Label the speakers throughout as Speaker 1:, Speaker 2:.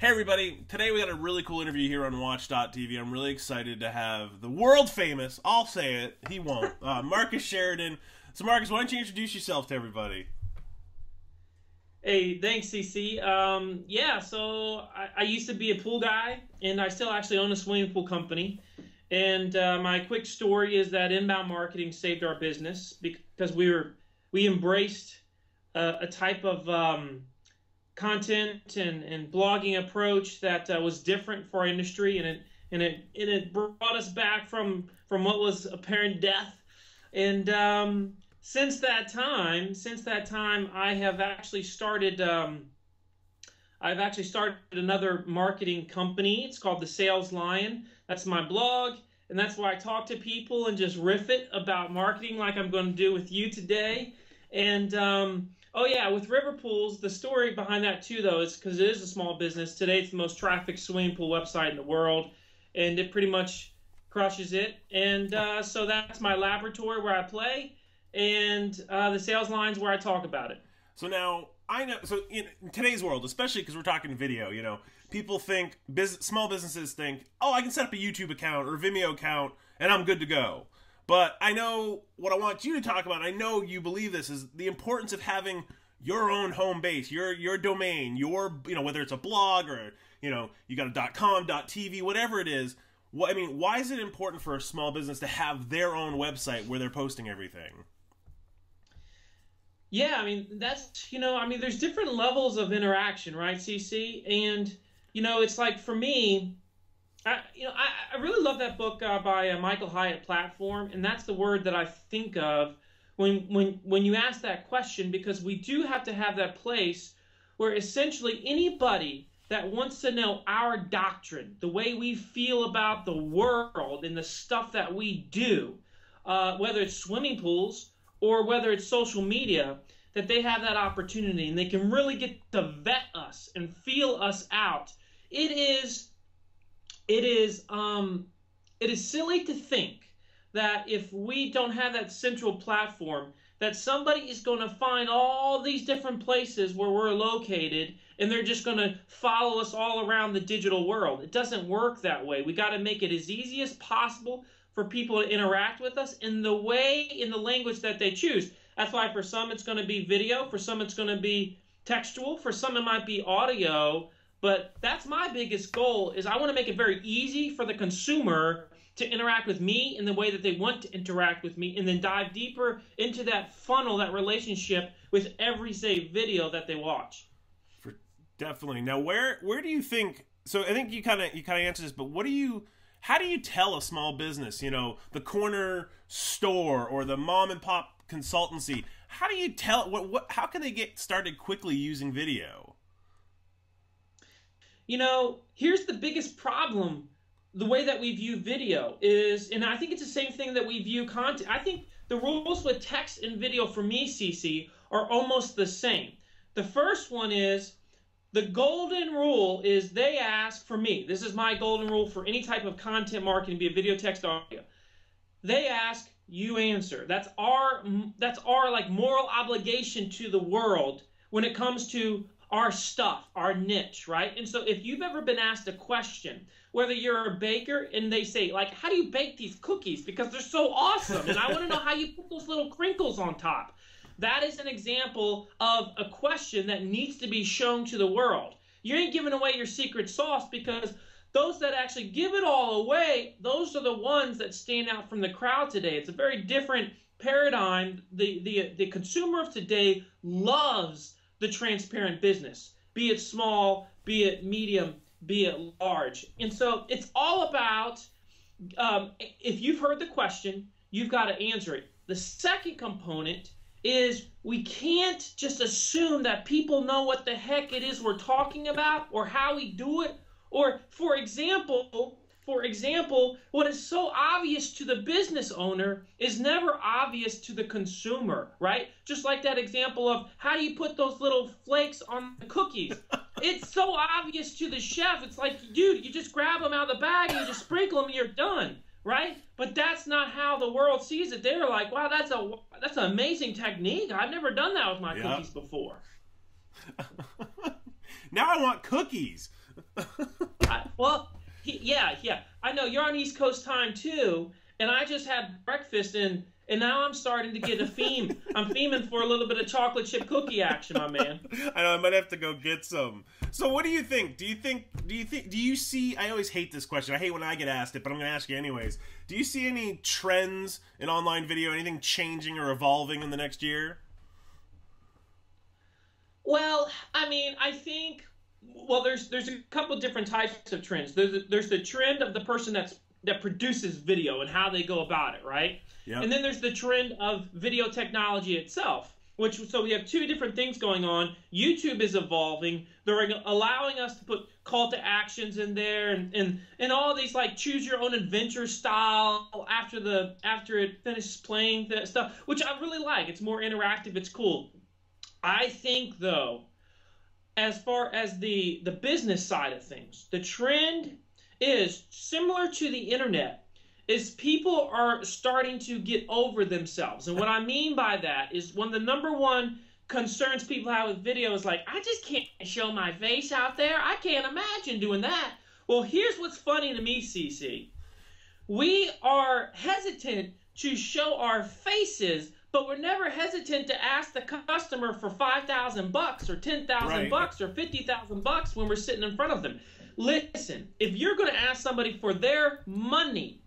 Speaker 1: Hey everybody, today we got a really cool interview here on WatchDotTV. I'm really excited to have the world famous, I'll say it, he won't, Marcus Sheridan. So Marcus, why don't you introduce yourself to everybody?
Speaker 2: Hey, thanks, CC. So I used to be a pool guy, and I still actually own a swimming pool company. And my quick story is that inbound marketing saved our business because we embraced a type of content and blogging approach that was different for our industry, and it brought us back from what was apparent death. And since that time, I have actually started. I've actually started another marketing company. It's called the SalesLion. That's my blog, and that's where I talk to people and just riff it about marketing, like I'm going to do with you today. And oh yeah, with river pools, the story behind that too, though, is because it is a small business. Today, it's the most trafficked swimming pool website in the world, and it pretty much crushes it. And so that's my laboratory where I play, and the sales lines where I talk about it.
Speaker 1: So now, I know, so in today's world, especially because we're talking video, you know, people think, small businesses think, oh, I can set up a YouTube account or a Vimeo account, and I'm good to go. But I know what I want you to talk about, I know you believe this, is the importance of having your own home base, your domain, whether it's a blog or, you got a .com, .tv, whatever it is. Why is it important for a small business to have their own website where they're posting everything?
Speaker 2: Yeah, there's different levels of interaction, right, CC? And, it's like for me, I really love that book by Michael Hyatt, Platform, and that's the word that I think of when you ask that question, because we do have to have that place where essentially anybody that wants to know our doctrine, the way we feel about the world and the stuff that we do, whether it's swimming pools or whether it's social media, that they have that opportunity and they can really get to vet us and feel us out. It is silly to think that if we don't have that central platform, that somebody is going to find all these different places where we're located and they're just going to follow us all around the digital world. It doesn't work that way. We got to make it as easy as possible for people to interact with us in the language that they choose. That's why for some it's going to be video, for some it's going to be textual, for some it might be audio. But that's my biggest goal, is I want to make it very easy for the consumer to interact with me in the way that they want to interact with me, and then dive deeper into that funnel, that relationship with every, say, video that they watch.
Speaker 1: Definitely. Now, where do you think? So I think you kind of answered this, but how do you tell a small business, the corner store or the mom and pop consultancy? How do you tell? How can they get started quickly using video?
Speaker 2: Here's the biggest problem. The way that we view video is, and I think it's the same thing that we view content. I think the rules with text and video for me, CC, are almost the same. The first one is, the golden rule is they ask for me. This is my golden rule for any type of content marketing, be it video, text, audio. They ask, you answer. That's our like moral obligation to the world when it comes to our stuff, our niche, right? And so if you've ever been asked a question, whether you're a baker and they say, like, how do you bake these cookies? Because they're so awesome, and I want to know how you put those little crinkles on top. That is an example of a question that needs to be shown to the world. You ain't giving away your secret sauce, because those that actually give it all away, those are the ones that stand out from the crowd today. It's a very different paradigm. The consumer of today loves the transparent business, be it small, be it medium, be it large. And so it's all about, if you've heard the question, you've got to answer it. The second component is, we can't just assume that people know what the heck it is we're talking about or how we do it. Or, for example, what is so obvious to the business owner is never obvious to the consumer, right? Just like that example of, how do you put those little flakes on the cookies? It's so obvious to the chef. It's like, dude, you just grab them out of the bag and you just sprinkle them and you're done, right? But that's not how the world sees it. They're like, wow, that's an amazing technique. I've never done that with my cookies before.
Speaker 1: Now I want cookies.
Speaker 2: Yeah. I know you're on East Coast time too, and I just had breakfast and now I'm starting to get a theme. I'm theming for a little bit of chocolate chip cookie action, my man.
Speaker 1: I know I might have to go get some. So what do you think? Do you see, I always hate this question. I hate when I get asked it, but I'm going to ask you anyways. Do you see any trends in online video, anything changing or evolving in the next year?
Speaker 2: Well, I mean, I think, well, there's a couple different types of trends. There's the trend of the person that produces video and how they go about it, right?
Speaker 1: Yep.
Speaker 2: And then there's the trend of video technology itself, so we have two different things going on. YouTube is evolving. They're allowing us to put call to actions in there and all these like choose your own adventure style after it finishes playing that stuff, which I really like. It's more interactive. It's cool. I think though, as far as the business side of things, the trend is similar to the internet. Is people are starting to get over themselves. And what I mean by that is one of the number one concerns people have with video is like, I just can't show my face out there. I can't imagine doing that. Well, here's what's funny to me, CC. We are hesitant to show our faces, but we're never hesitant to ask the customer for $5,000 or $10,000 or $50,000 when we're sitting in front of them. Listen, if you're going to ask somebody for their money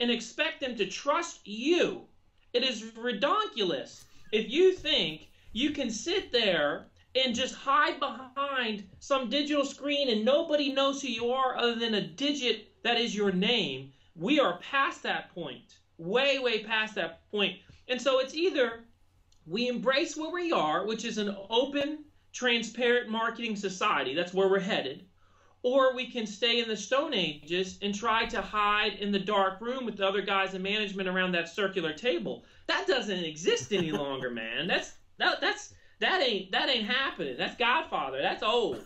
Speaker 2: and expect them to trust you, it is redonkulous if you think you can sit there and just hide behind some digital screen and nobody knows who you are other than a digit that is your name. We are past that point, way, way past that point. And so it's either we embrace where we are, which is an open, transparent marketing society. That's where we're headed. Or we can stay in the Stone Ages and try to hide in the dark room with the other guys in management around that circular table. That doesn't exist any longer, man. That ain't happening. That's Godfather. That's old.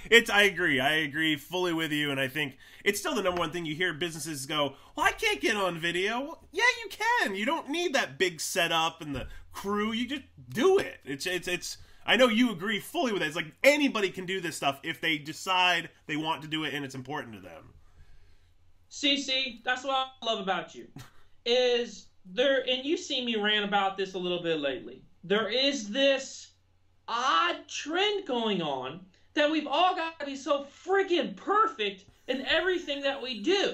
Speaker 1: I agree fully with you, and I think it's still the number one thing you hear businesses go, well, I can't get on video. Well, yeah, you can. You don't need that big setup and the crew. You just do it. It's I know you agree fully with it. It's like anybody can do this stuff if they decide they want to do it and it's important to them.
Speaker 2: CC, that's what I love about you. Is there, and you've seen me rant about this a little bit lately, there is this odd trend going on that we've all got to be so freaking perfect in everything that we do.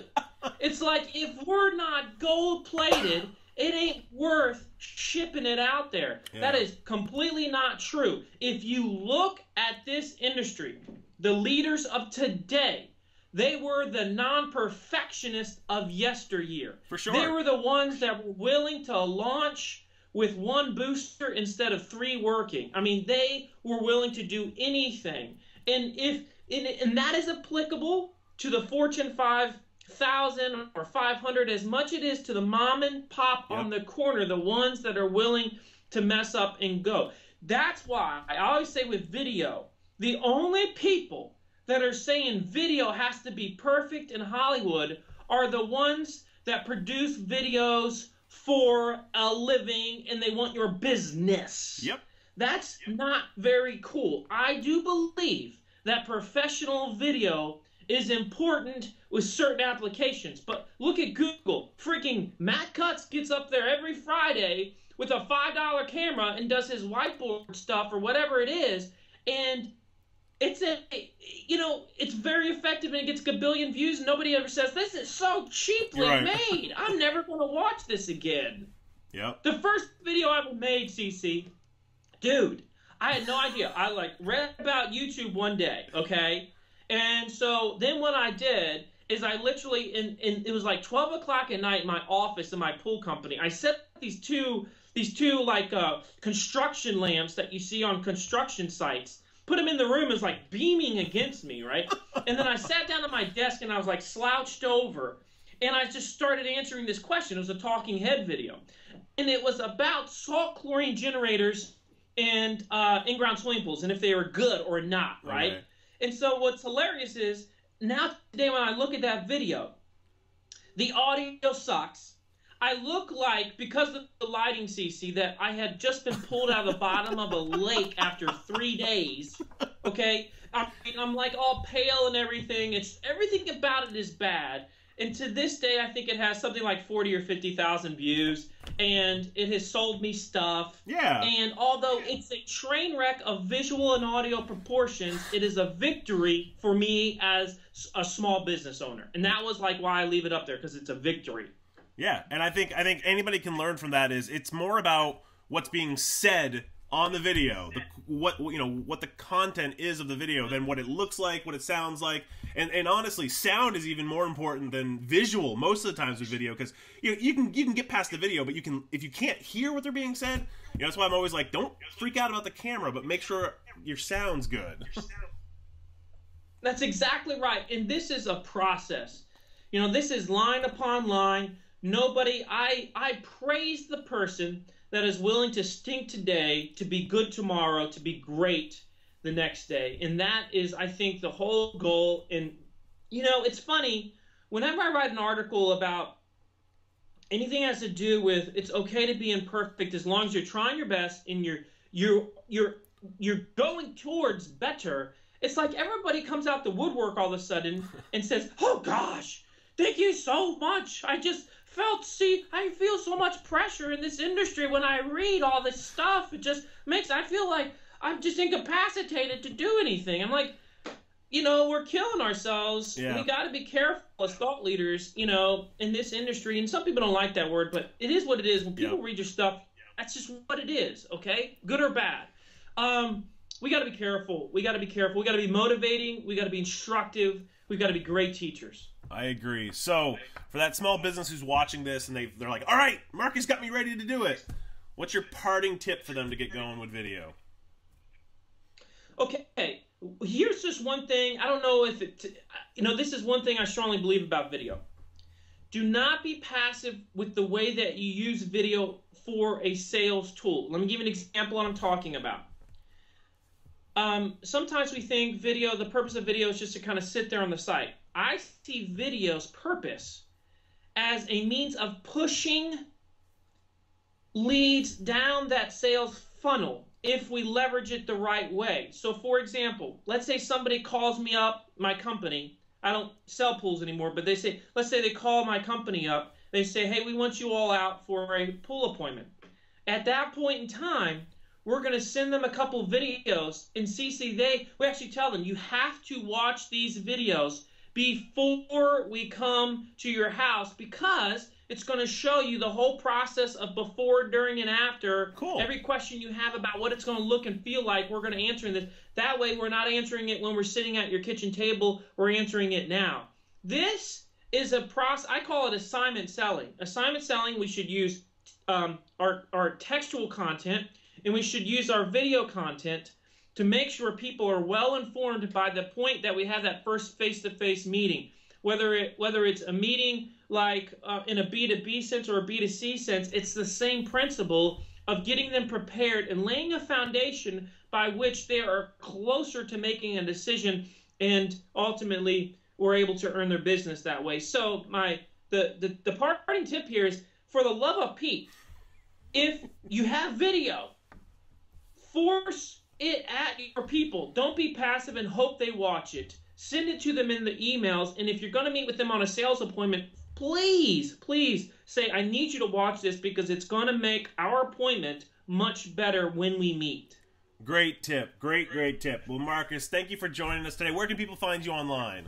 Speaker 2: It's like if we're not gold-plated, it ain't worth shipping it out there. Yeah. That is completely not true. If you look at this industry, the leaders of today, they were the non-perfectionists of yesteryear. For sure. They were the ones that were willing to launch with one booster instead of 3 working. I mean, they were willing to do anything. And that is applicable to the Fortune 5,000 or 500 as much it is to the mom and pop on the corner, the ones that are willing to mess up and go. That's why I always say with video, the only people that are saying video has to be perfect in Hollywood are the ones that produce videos for a living and they want your business. Yep. That's not very cool. I do believe that professional video is important with certain applications. But look at Google. Freaking Matt Cutts gets up there every Friday with a $5 camera and does his whiteboard stuff or whatever it is. And it's very effective and it gets a billion views. And nobody ever says, this is so cheaply made. I'm never going to watch this again. Yep. The first video I ever made, CC, dude, I had no idea. I read about YouTube one day, okay? And so then what I did is I literally, it was like 12 o'clock at night in my office in my pool company. I set up these two construction lamps that you see on construction sites, put them in the room, it was like beaming against me, right? And then I sat down at my desk and I was like slouched over and I just started answering this question. It was a talking head video. And it was about salt chlorine generators and in-ground swimming pools and if they were good or not, right? Okay. And so what's hilarious is now today when I look at that video, the audio sucks. I look like, because of the lighting, CC, that I had just been pulled out of the bottom of a lake after 3 days. Okay, I'm like all pale and everything. Everything about it is bad. And to this day, I think it has something like 40 or 50,000 views, and it has sold me stuff.
Speaker 1: Yeah.
Speaker 2: And although it's a train wreck of visual and audio proportions, it is a victory for me as a small business owner. And that was like why I leave it up there, because it's a victory.
Speaker 1: Yeah, and I think anybody can learn from that is it's more about what's being said on the video, what the content is of the video than what it looks like, what it sounds like, and honestly, sound is even more important than visual most of the times with video, because you can get past the video, but if you can't hear what they're being said, that's why I'm always like, don't freak out about the camera, but make sure your sound's good.
Speaker 2: That's exactly right, and this is a process. This is line upon line. I praise the person that is willing to stink today to be good tomorrow, to be great the next day. And that is, I think, the whole goal. And, it's funny, whenever I write an article about anything that has to do with it's okay to be imperfect as long as you're trying your best and you're going towards better, it's like everybody comes out the woodwork all of a sudden and says, oh gosh, thank you so much. I feel so much pressure in this industry when I read all this stuff. It just I feel like I'm just incapacitated to do anything. I'm like, we're killing ourselves.
Speaker 1: Yeah.
Speaker 2: We got to be careful as thought leaders, in this industry. And some people don't like that word, but it is what it is. When people read your stuff, that's just what it is, okay? Good or bad. We got to be careful. We got to be careful. We got to be motivating. We got to be instructive. We got to be great teachers.
Speaker 1: I agree. So, for that small business who's watching this and they're like, all right, Marcus got me ready to do it. What's your parting tip for them to get going with video?
Speaker 2: Okay, here's just one thing. I don't know if this is one thing I strongly believe about video. Do not be passive with the way that you use video for a sales tool. Let me give you an example of what I'm talking about. Sometimes we think the purpose of video is just to kind of sit there on the site. I see video's purpose as a means of pushing leads down that sales funnel if we leverage it the right way. So, for example, let's say somebody calls me up, my company. I don't sell pools anymore, but let's say they call my company up. They say, hey, we want you all out for a pool appointment. At that point in time, we're going to send them a couple videos. And CC, we actually tell them, you have to watch these videos before we come to your house, because it's going to show you the whole process of before, during, and after.
Speaker 1: Cool. Every
Speaker 2: question you have about what it's going to look and feel like, we're going to answer in this. That way, we're not answering it when we're sitting at your kitchen table. We're answering it now. This is a process. I call it assignment selling. Assignment selling, we should use our textual content, and we should use our video content to make sure people are well informed by the point that we have that first face-to-face meeting. Whether it's a meeting like in a B2B sense or a B2C sense, it's the same principle of getting them prepared and laying a foundation by which they are closer to making a decision, and ultimately we're able to earn their business that way. So the parting tip here is, for the love of Pete, if you have video, force it at your people. Don't be passive and hope they watch it. Send it to them in the emails, and if you're going to meet with them on a sales appointment, please say, I need you to watch this because it's going to make our appointment much better when we meet.
Speaker 1: Great tip. Great tip. Well, Marcus, thank you for joining us today. Where can people find you online?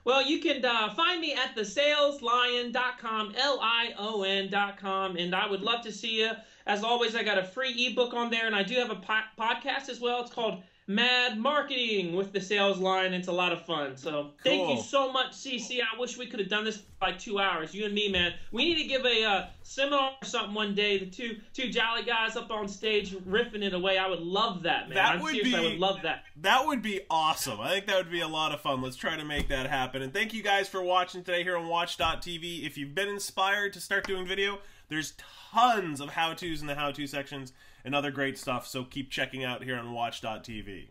Speaker 2: Well, you can find me at the SalesLion.com, LION.com, and I would love to see you. As always, I got a free ebook on there, and I do have a podcast as well. It's called Mad Marketing with the Sales Line. It's a lot of fun. So thank you so much, CC. I wish we could have done this for like 2 hours. You and me, man. We need to give a seminar or something one day. The two jolly guys up on stage riffing it away. I would love that, man. I would love that.
Speaker 1: That would be awesome. I think that would be a lot of fun. Let's try to make that happen. And thank you guys for watching today here on WatchDotTV. If you've been inspired to start doing video, there's tons of how-tos in the how-to sections and other great stuff, so keep checking out here on WatchDotTV.